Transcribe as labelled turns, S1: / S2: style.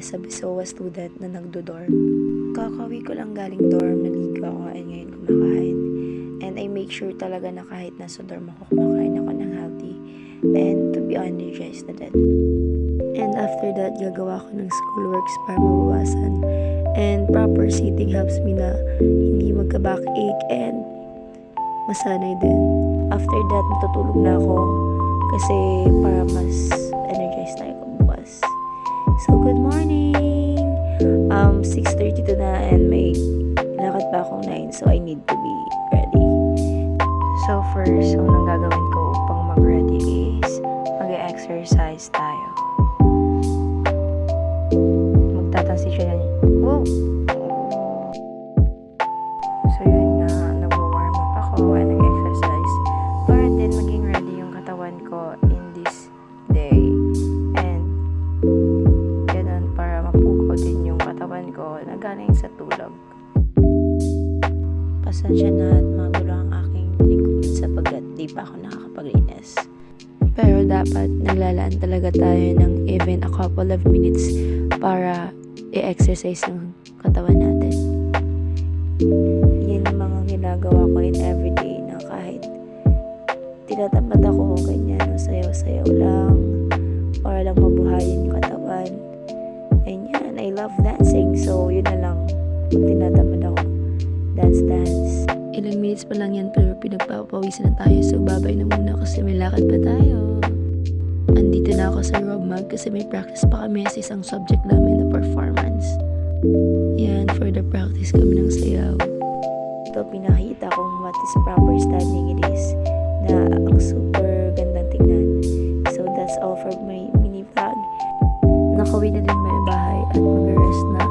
S1: sa Bisowa student na nagdo-dorm. Kakawi ko lang galing dorm, naligo ako and ngayon kumakain. And I make sure talaga na kahit nasa dorm ako, kumakain ako ng healthy and to be energized na din. And after that, gagawa ko ng schoolworks para mabawasan. And proper seating helps me na hindi magka-backache and masanay din. After that, matutulog na ako kasi para mas energized tayo bukas. So, good morning! 6:32 na and may lakad pa akong 9 so I need to be ready. So, first, unang gagawin ko upang mag-ready is mag-exercise tayo. Magtatransisyon na wow! So, yun nga, nag-warm up ako and nag-exercise para din maging ready yung katawan ko in this day. And, ganun, para mapukaw din yung katawan ko na galing sa tulog. Pasensya na at magulo ang aking likod sapagkat di pa ako nakakapaglinis. Pero dapat naglalaan talaga tayo ng even a couple of minutes para i-exercise ng katawan natin. Yan yung mga ginagawa ko in everyday na kahit tinatamad ako ganyan, sayaw-sayaw lang para lang mabuhayin yung katawan. And yan, I love dancing so yun na lang pag tinatamad ako, dance. Ilang minutes pa lang yan pero pinagpapawisan na tayo so babay na muna kasi may lakad pa tayo. Andito na ako sa Robmag kasi may practice pa kami sa isang subject namin na performance. Yan, for the practice kami ng sayaw. Ito pinakita kung what is proper standing it is na ang super gandang tingnan. So that's all for my mini vlog. Nakauwi na din may bahay at mag-rest na